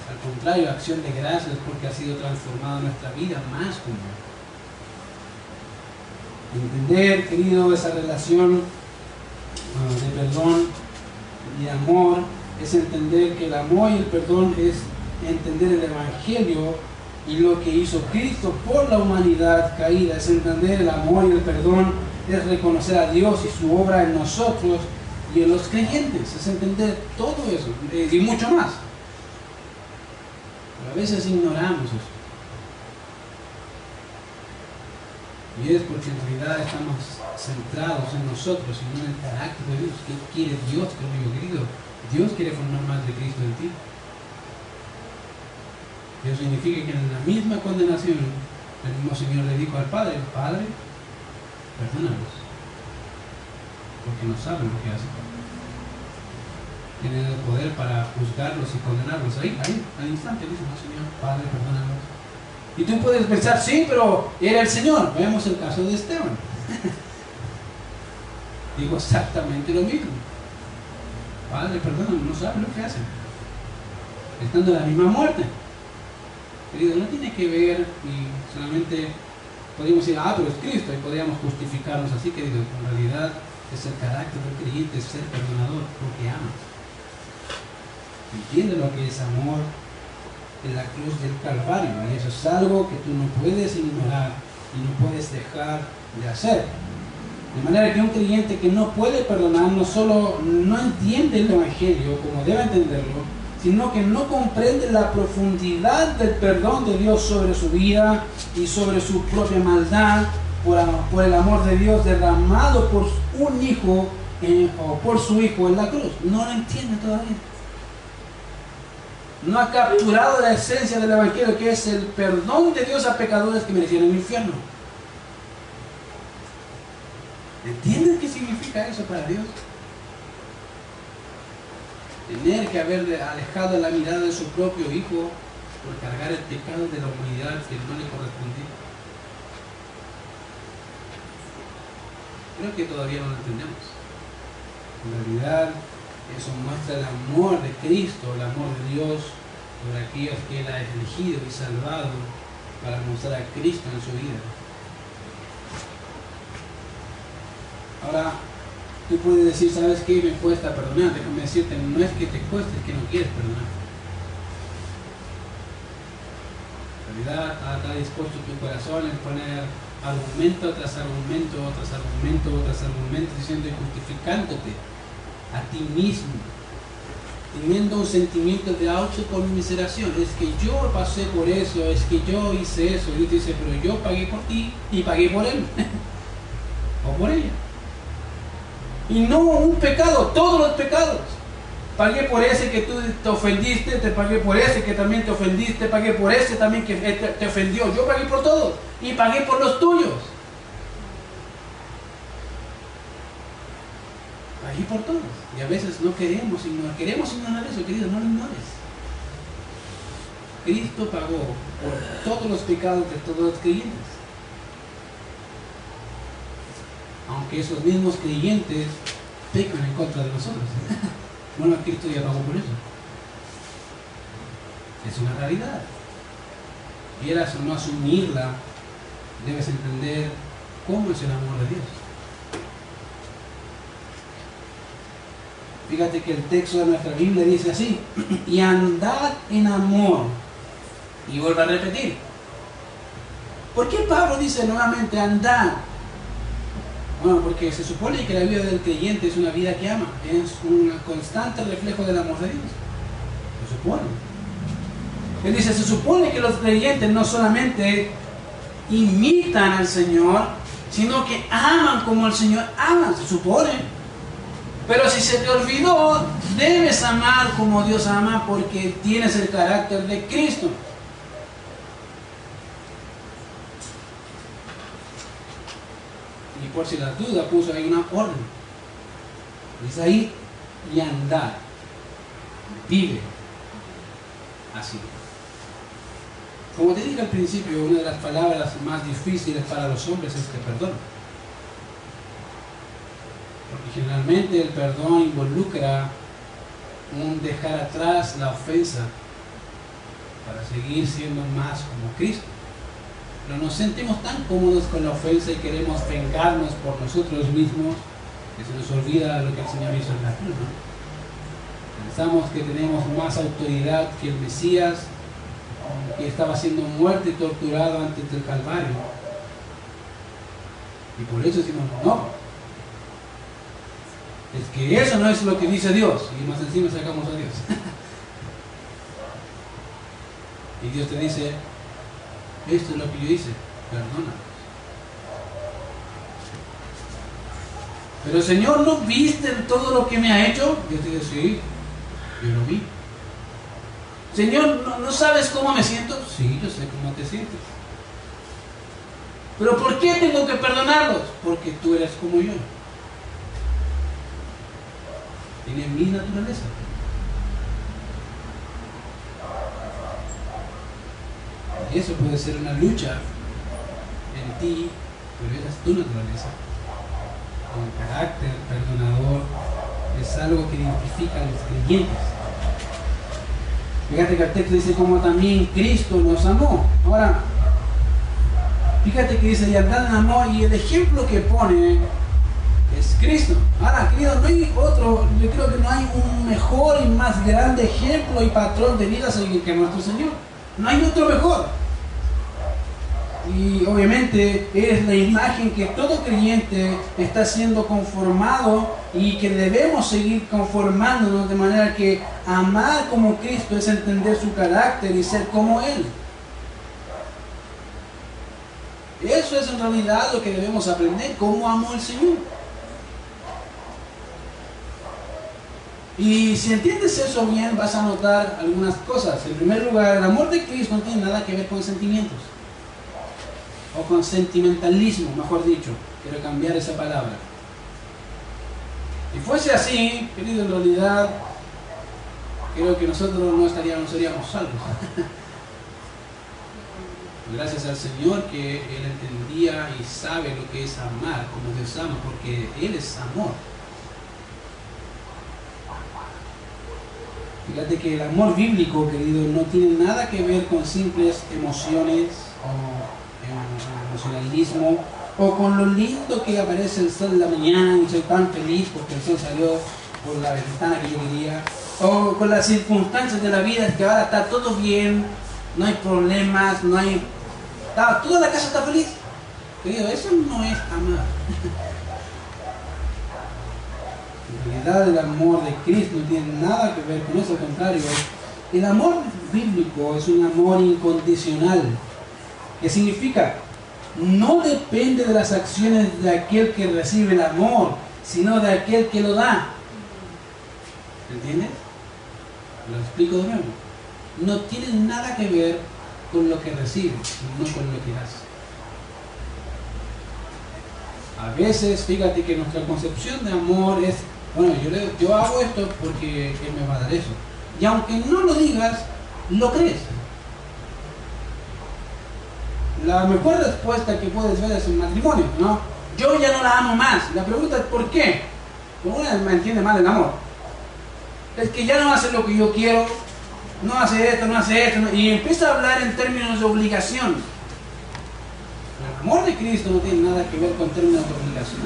Speaker 2: Al contrario, acción de gracias porque ha sido transformada nuestra vida más como Él. Entender, querido, esa relación de perdón y amor es entender que el amor y el perdón es entender el Evangelio y lo que hizo Cristo por la humanidad caída. Es entender el amor y el perdón, es reconocer a Dios y su obra en nosotros y en los creyentes. Es entender todo eso y mucho más. Pero a veces ignoramos eso. Y es porque en realidad estamos centrados en nosotros y no en el carácter de Dios. ¿Qué quiere Dios conmigo, querido? Dios quiere formar más de Cristo en ti. Eso significa que en la misma condenación el mismo Señor le dijo al Padre, Padre, perdónalos, porque no saben lo que hacen. Tienen el poder para juzgarlos y condenarlos. Ahí, al instante dice, no, Señor, Padre, perdónalos. Y tú puedes pensar, sí, pero era el Señor. Veamos el caso de Esteban. Digo exactamente lo mismo. Padre, perdónalos, no saben lo que hacen. Estando en la misma muerte. Querido, no tiene que ver y solamente podríamos decir, pero es Cristo y podríamos justificarnos así, querido. En realidad es el carácter del creyente, es ser perdonador porque amas. Entiende lo que es amor en la cruz del Calvario, y eso es algo que tú no puedes ignorar y no puedes dejar de hacer. De manera que un creyente que no puede perdonar no solo no entiende el Evangelio como debe entenderlo, sino que no comprende la profundidad del perdón de Dios sobre su vida y sobre su propia maldad por el amor de Dios derramado por un hijo o por su hijo en la cruz. No lo entiende todavía. No ha capturado la esencia del Evangelio, que es el perdón de Dios a pecadores que merecían el infierno. ¿Entiendes qué significa eso para Dios? Tener que haber alejado la mirada de su propio hijo por cargar el pecado de la humanidad que no le correspondía. Creo que todavía no lo entendemos. En realidad, eso muestra el amor de Cristo, el amor de Dios sobre aquellos que Él ha elegido y salvado para mostrar a Cristo en su vida. Ahora, tú puedes decir, ¿sabes qué? Me cuesta perdonar. Déjame decirte, no es que te cueste, es que no quieres perdonar. realidad está dispuesto tu corazón en poner argumento tras argumento, tras argumento, tras argumento, diciendo y justificándote a ti mismo, teniendo un sentimiento de autoconmiseración. Es que yo pasé por eso, es que yo hice eso. Y Dios dice, pero yo pagué por ti y pagué por él o por ella. Y no un pecado, todos los pecados. Pagué por ese que tú te ofendiste, te pagué por ese que también te ofendiste, pagué por ese también que te ofendió. Yo pagué por todos y pagué por los tuyos. Pagué por todos. Y a veces no queremos ignorar eso, querido, no lo ignores. Cristo pagó por todos los pecados de todos los creyentes. Aunque esos mismos creyentes pecan en contra de nosotros. Bueno, Cristo ya pagó por eso. Es una realidad. Quieras o no asumirla, debes entender cómo es el amor de Dios. Fíjate que el texto de nuestra Biblia dice así: y andad en amor. Y vuelvo a repetir. ¿Por qué Pablo dice nuevamente andad? Bueno, porque se supone que la vida del creyente es una vida que ama, es un constante reflejo del amor de Dios. Se supone. Él dice, se supone que los creyentes no solamente imitan al Señor, sino que aman como el Señor ama, se supone. Pero si se te olvidó, debes amar como Dios ama porque tienes el carácter de Cristo. Y por si las dudas puso ahí una orden. Dice ahí, y andar. Vive así. Como te dije al principio, una de las palabras más difíciles para los hombres es que perdón. Porque generalmente el perdón involucra un dejar atrás la ofensa para seguir siendo más como Cristo. Pero nos sentimos tan cómodos con la ofensa y queremos vengarnos por nosotros mismos que se nos olvida lo que el Señor hizo en la cruz, ¿no? Pensamos que tenemos más autoridad que el Mesías, que estaba siendo muerto y torturado antes del Calvario. Y por eso decimos, no. Es que eso no es lo que dice Dios. Y más encima sacamos a Dios. Y Dios te dice, esto es lo que yo hice, perdona. Pero Señor, ¿no viste todo lo que me ha hecho? Dios te dice, sí, yo lo vi. Señor, ¿no sabes cómo me siento? Sí, yo sé cómo te sientes. ¿Pero por qué tengo que perdonarlos? Porque tú eres como yo. Tienes mi naturaleza. Y eso puede ser una lucha en ti, pero esa es tu naturaleza. El carácter perdonador es algo que identifica a los creyentes. Fíjate que el texto dice como también Cristo nos amó. Ahora, fíjate que dice y andad en amor, y el ejemplo que pone es Cristo. Ahora, querido, no hay otro, yo creo que no hay un mejor y más grande ejemplo y patrón de vida que nuestro Señor. No hay otro mejor. Y obviamente es la imagen que todo creyente está siendo conformado y que debemos seguir conformándonos, de manera que amar como Cristo es entender su carácter y ser como Él. Eso es en realidad lo que debemos aprender, cómo amó el Señor. Y si entiendes eso bien, vas a notar algunas cosas. En primer lugar, el amor de Cristo no tiene nada que ver con sentimientos. O con sentimentalismo, mejor dicho. Quiero cambiar esa palabra. Si fuese así, querido, en realidad, creo que nosotros no seríamos salvos. Gracias al Señor que Él entendía y sabe lo que es amar, como Dios ama, porque Él es amor. Fíjate que el amor bíblico, querido, no tiene nada que ver con simples emociones o emocionalismo o con lo lindo que aparece el sol en la mañana y soy tan feliz porque el sol salió por la ventana que yo quería, o con las circunstancias de la vida, que ahora está todo bien no hay problemas, no hay... Toda la casa está feliz. Querido, eso no es amar. En realidad el amor de Cristo no tiene nada que ver con eso, al contrario. El amor bíblico es un amor incondicional. ¿Qué significa? No depende de las acciones de aquel que recibe el amor, sino de aquel que lo da. ¿Entiendes? Lo explico de nuevo. No tiene nada que ver con lo que recibes, sino con lo que das. A veces, fíjate que nuestra concepción de amor es, bueno, yo hago esto porque Él me va a dar eso. Y aunque no lo digas, lo crees. La mejor respuesta que puedes ver es el matrimonio, ¿no? Yo ya no la amo más. La pregunta es ¿por qué? Porque una me entiende mal el amor. Es que ya no hace lo que yo quiero, no hace esto, y empieza a hablar en términos de obligación. El amor de Cristo no tiene nada que ver con términos de obligación.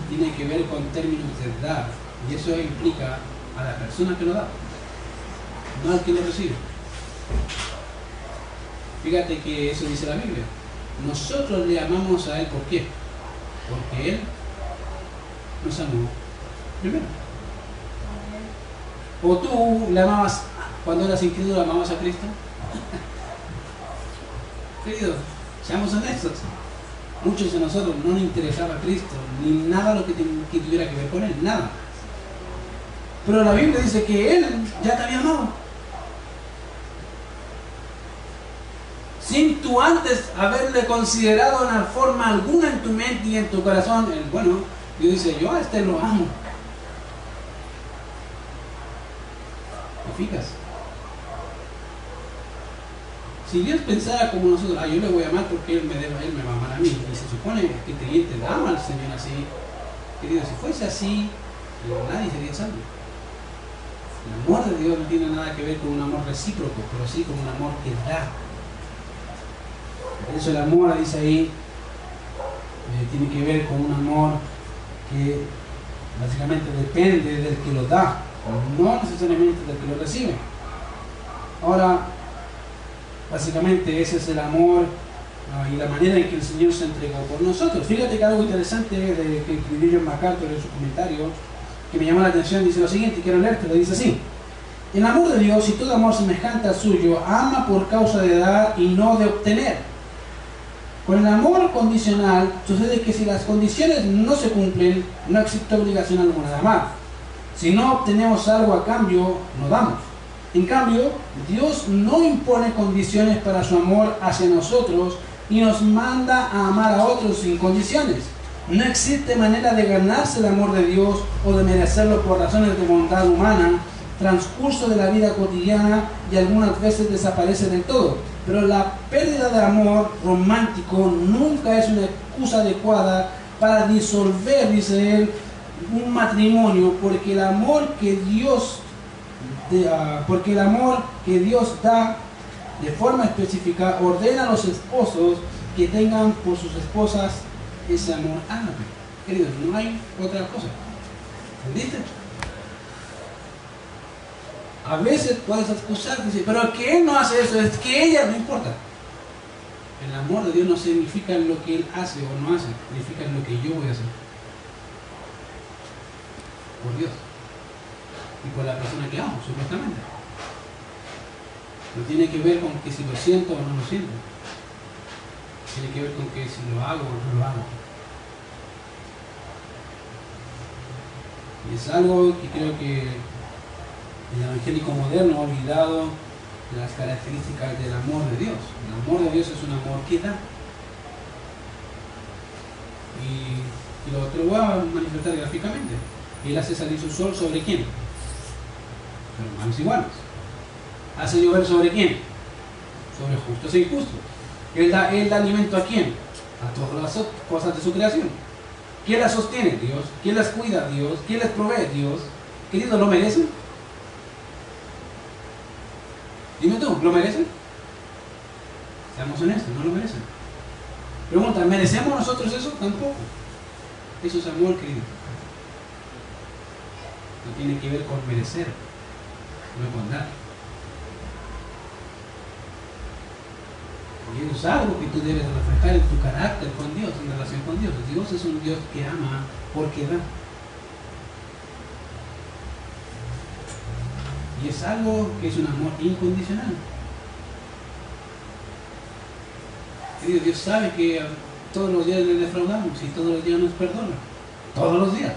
Speaker 2: Tiene que ver con términos de dar. Y eso implica a la persona que lo da, no al que lo recibe. Fíjate que eso dice la Biblia. Nosotros le amamos a Él, ¿por qué? Porque Él nos amó primero. ¿O tú le amabas, cuando eras incrédulo, amabas a Cristo? Querido, seamos honestos. Muchos de nosotros no nos interesaba a Cristo, ni nada lo que tuviera que ver con Él, nada. Pero la Biblia dice que Él ya te había amado. Sin tú antes haberle considerado en forma alguna en tu mente y en tu corazón, bueno, Dios dice, yo a este lo amo. ¿Te fijas? Si Dios pensara como nosotros, yo le voy a amar porque Él me va a amar a mí, y se supone que el creyente le ama al Señor así, querido, si fuese así, nadie sería salvo. El amor de Dios no tiene nada que ver con un amor recíproco, pero sí con un amor que da. Por eso el amor, dice ahí, tiene que ver con un amor que básicamente depende del que lo da, no necesariamente del que lo recibe. Ahora, básicamente ese es el amor y la manera en que el Señor se entregó por nosotros. Fíjate que algo interesante que escribió John MacArthur en su comentario, que me llamó la atención, dice lo siguiente, quiero leerte, lo dice así: el amor de Dios y todo amor semejante al suyo ama por causa de dar y no de obtener. Con el amor condicional sucede que si las condiciones no se cumplen, no existe obligación alguna de amar. Si no obtenemos algo a cambio, no damos. En cambio, Dios no impone condiciones para su amor hacia nosotros y nos manda a amar a otros sin condiciones. No existe manera de ganarse el amor de Dios o de merecerlo por razones de bondad humana. Transcurso de la vida cotidiana y algunas veces desaparece del todo. Pero la pérdida de amor romántico nunca es una excusa adecuada para disolver, dice él, un matrimonio, porque el amor que Dios da de forma específica ordena a los esposos que tengan por sus esposas ese amor ágape. Queridos, no hay otra cosa. ¿Entendiste? A veces puedes excusarte y decir, pero que Él no hace eso, es que ella no importa. El amor de Dios no significa lo que Él hace o no hace, significa lo que yo voy a hacer. Por Dios. Y por la persona que amo, supuestamente. No tiene que ver con que si lo siento o no lo siento. Tiene que ver con que si lo hago o no lo hago. Y es algo que creo que el evangélico moderno ha olvidado de las características del amor de Dios. El amor de Dios es un amor que da. Y te lo voy a manifestar gráficamente. Él hace salir su sol ¿sobre quién? Sobre humanos iguales. ¿Hace llover sobre quién? Sobre justos e injustos. Él da alimento ¿a quién? A todas las cosas de su creación. ¿Quién las sostiene? Dios. ¿Quién las cuida? Dios. ¿Quién les provee? Dios. Queridos, ¿lo merecen? Dime tú, ¿lo merecen? Seamos honestos, no lo merecen. Pregunta, ¿merecemos nosotros eso? Tampoco. Eso es amor, querido. No tiene que ver con merecer, no con dar. Y eso es algo que tú debes reflejar en tu carácter con Dios, en relación con Dios. Dios es un Dios que ama porque da. Y es algo que es un amor incondicional. Dios sabe que todos los días le defraudamos y todos los días nos perdona. Todos los días.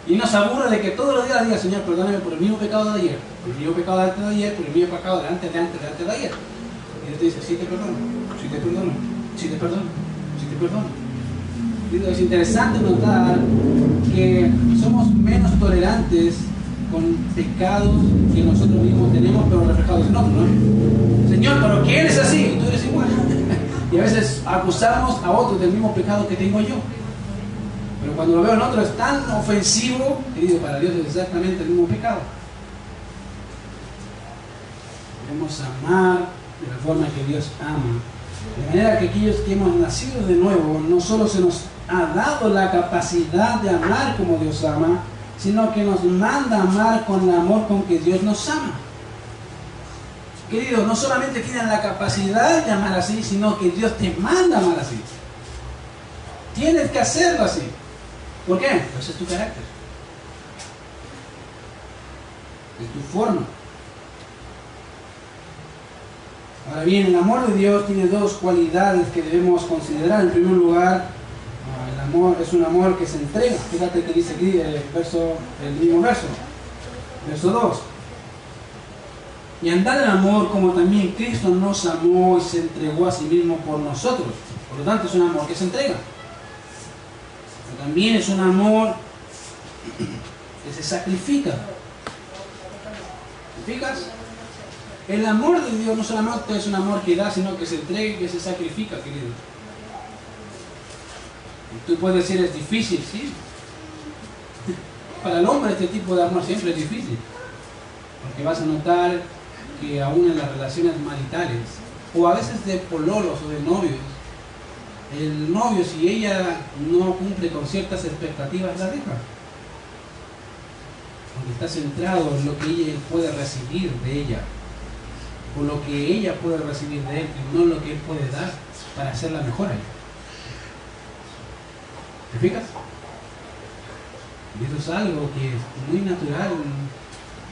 Speaker 2: Y nos aburre de que todos los días diga, Señor, perdóname por el mismo pecado de ayer, por el mismo pecado de antes de ayer, por el mismo pecado de antes de ayer. Y Dios te dice, sí te perdono, sí te perdono, sí te perdono, sí te perdono. Y es interesante notar que somos menos tolerantes con pecados que nosotros mismos tenemos, pero reflejados en otros, ¿no? Señor, pero ¿quién es así? Y tú eres igual. Y a veces acusamos a otros del mismo pecado que tengo yo. Pero cuando lo veo en otro es tan ofensivo, querido, para Dios es exactamente el mismo pecado. Debemos amar de la forma que Dios ama. De manera que aquellos que hemos nacido de nuevo, no solo se nos ha dado la capacidad de amar como Dios ama, sino que nos manda a amar con el amor con que Dios nos ama. Querido, no solamente tienen la capacidad de amar así, sino que Dios te manda a amar así. Tienes que hacerlo así. ¿Por qué? Pues es tu carácter. Es tu forma. Ahora bien, el amor de Dios tiene dos cualidades que debemos considerar. En primer lugar, el amor es un amor que se entrega. Fíjate que dice aquí el mismo verso. Verso 2. Y andar en amor como también Cristo nos amó y se entregó a sí mismo por nosotros. Por lo tanto, es un amor que se entrega. Pero también es un amor que se sacrifica. ¿Te fijas? El amor de Dios no solamente es un amor que da, sino que se entrega y que se sacrifica, querido. Y tú puedes decir, es difícil, sí. Para el hombre este tipo de amor siempre es difícil. Porque vas a notar que aún en las relaciones maritales, o a veces de pololos o de novios, el novio, si ella no cumple con ciertas expectativas, la deja. Porque está centrado en lo que ella puede recibir de ella, o lo que ella puede recibir de él, y no lo que él puede dar para hacerla mejor a ella. ¿Te fijas? Y eso es algo que es muy natural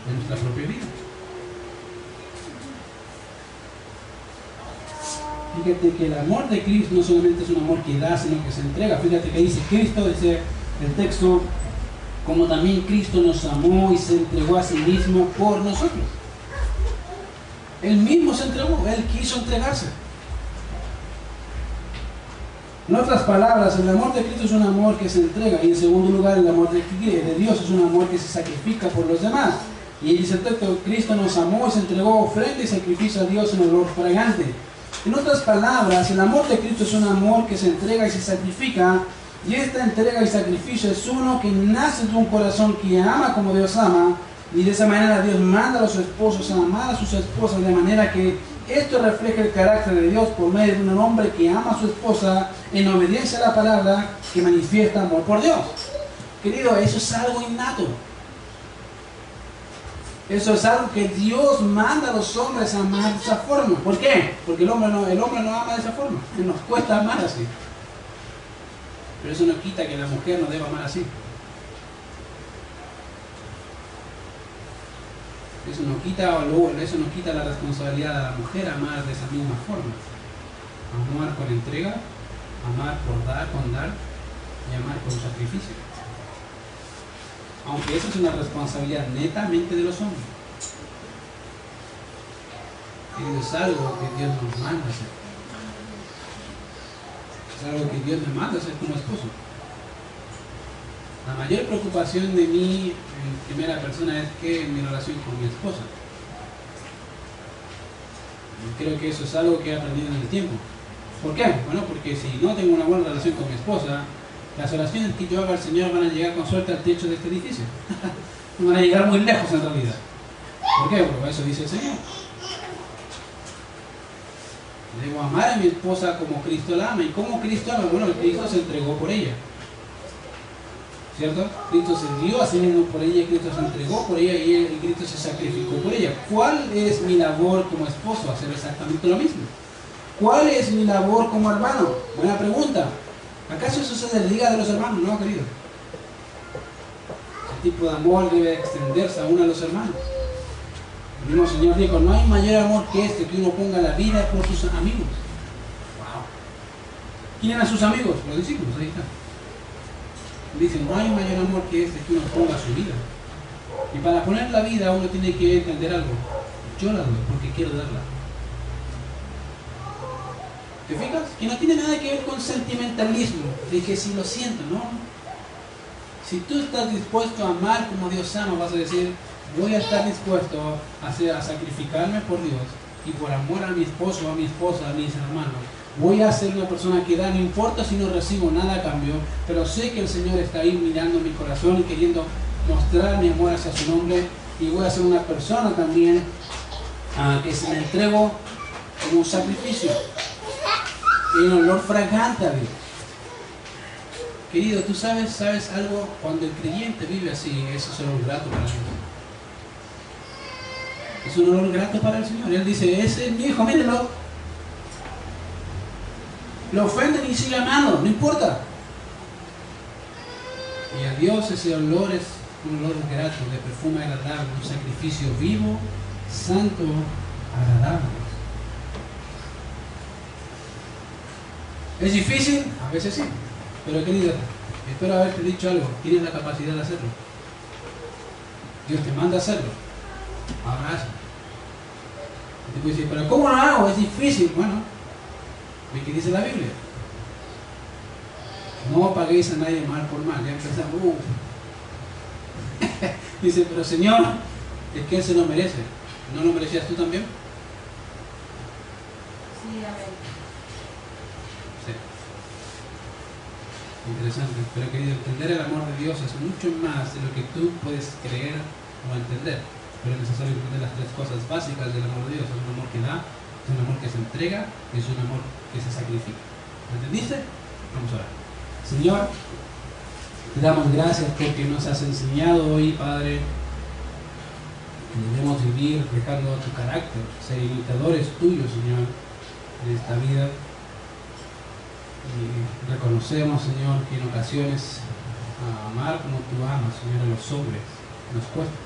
Speaker 2: en nuestra propia vida. Fíjate que el amor de Cristo no solamente es un amor que da, sino que se entrega. Fíjate que dice Cristo, dice el texto, como también Cristo nos amó y se entregó a sí mismo por nosotros. Él mismo se entregó, Él quiso entregarse. En otras palabras, el amor de Cristo es un amor que se entrega. Y en segundo lugar, el amor de Dios es un amor que se sacrifica por los demás. Y dice el texto, Cristo nos amó y se entregó ofrenda y sacrificio a Dios en olor fragante. En otras palabras, el amor de Cristo es un amor que se entrega y se sacrifica. Y esta entrega y sacrificio es uno que nace de un corazón que ama como Dios ama. Y de esa manera Dios manda a los esposos a amar a sus esposas, de manera que esto refleja el carácter de Dios por medio de un hombre que ama a su esposa en obediencia a la palabra, que manifiesta amor por Dios. Querido, eso es algo innato. Eso es algo que Dios manda a los hombres a amar de esa forma. ¿Por qué? Porque el hombre no ama de esa forma. Nos cuesta amar así. Pero eso no quita que la mujer no deba amar así. Eso no quita la responsabilidad de la mujer amar de esa misma forma. Amar con entrega, amar por dar, con dar, y amar con sacrificio. Aunque eso es una responsabilidad netamente de los hombres. Es algo que Dios nos manda a hacer. Es algo que Dios me manda a hacer como esposo. La mayor preocupación de mí en primera persona es que mi relación con mi esposa. Y creo que eso es algo que he aprendido en el tiempo. ¿Por qué? Bueno, porque si no tengo una buena relación con mi esposa, las oraciones que yo haga al Señor van a llegar con suerte al techo de este edificio. Van a llegar muy lejos en realidad. ¿Por qué? Porque eso dice el Señor. Debo amar a mi esposa como Cristo la ama. ¿Y cómo Cristo ama? Bueno, Cristo se entregó por ella. ¿Cierto? Cristo se dio a sí mismo por ella, Cristo se entregó por ella y Cristo se sacrificó por ella. ¿Cuál es mi labor como esposo? Hacer exactamente lo mismo. ¿Cuál es mi labor como hermano? Buena pregunta. ¿Acaso eso se desliga de los hermanos? No, querido. Ese tipo de amor debe extenderse aún a los hermanos. El mismo Señor dijo, no hay mayor amor que este, que uno ponga la vida por sus amigos. Wow. ¿Quién eran sus amigos? Los discípulos, ahí está. Dicen, no hay mayor amor que este, que uno ponga su vida. Y para poner la vida uno tiene que entender algo. Yo la doy porque quiero darla. ¿Te fijas? Que no tiene nada que ver con sentimentalismo, de que si lo siento, no. Si tú estás dispuesto a amar como Dios ama, vas a decir, voy a estar dispuesto a sacrificarme por Dios y por amor a mi esposo, a mi esposa, a mis hermanos. Voy a ser una persona que da, no importa si no recibo nada a cambio, pero sé que el Señor está ahí mirando mi corazón y queriendo mostrar mi amor hacia su nombre, y voy a ser una persona también que se me entrego como un sacrificio en olor fragante a Dios. Querido, tú sabes algo, cuando el creyente vive así, eso es un olor grato para Dios. Es un olor grato para el Señor. Él dice, ese es mi hijo, mírenlo. Lo ofenden y sigue amando, no importa. Y a Dios ese olor es un olor grato, de perfume agradable, un sacrificio vivo, santo, agradable. ¿Es difícil? A veces sí. Pero querido, espero haberte dicho algo. Tienes la capacidad de hacerlo. Dios te manda a hacerlo. Ahora hazlo. Y te puedes decir, pero ¿cómo lo hago? Es difícil. Bueno, ¿ve qué dice la Biblia? No paguéis a nadie mal por mal. Ya empezamos. Dice, pero Señor, es que Él se lo merece. ¿No lo merecías tú también?
Speaker 3: Sí, amén.
Speaker 2: Sí. Interesante. Pero querido, entender el amor de Dios es mucho más de lo que tú puedes creer o entender. Pero es necesario entender las tres cosas básicas del amor de Dios. Es un amor que da, es un amor que se entrega y es un amor que se sacrifica. ¿Me entendiste? Vamos a orar. Señor, te damos gracias porque nos has enseñado hoy, Padre, que debemos vivir reflejando tu carácter, ser imitadores tuyos, Señor, en esta vida. Y reconocemos, Señor, que en ocasiones amar como tú amas, Señor, a los hombres nos cuesta.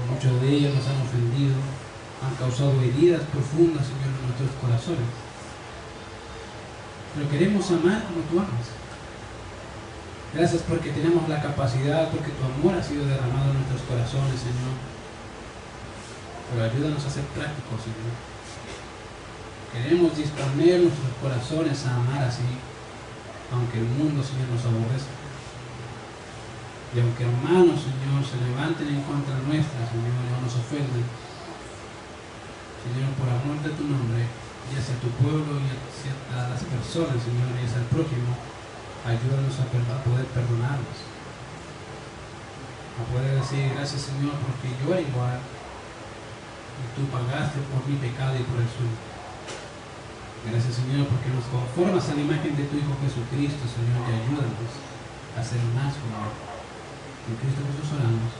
Speaker 2: Muchos de ellos nos han ofendido, han causado heridas profundas, Señor, en nuestros corazones. Pero queremos amar como tú amas. Gracias porque tenemos la capacidad, porque tu amor ha sido derramado en nuestros corazones, Señor. Pero ayúdanos a ser prácticos, Señor. Queremos disponer nuestros corazones a amar así, aunque el mundo, Señor, nos aborrezca. Y aunque hermanos, Señor, se levanten en contra nuestra, Señor, y nos ofenden, Señor, por amor de tu nombre, y hacia tu pueblo y hacia las personas, Señor, y hacia el prójimo, ayúdanos a poder perdonarlos, a poder decir gracias, Señor, porque yo era igual y tú pagaste por mi pecado y por el suyo. Gracias, Señor, porque nos conformas a la imagen de tu Hijo Jesucristo, Señor, y ayúdanos a ser más como Él. En Cristo Jesús oramos.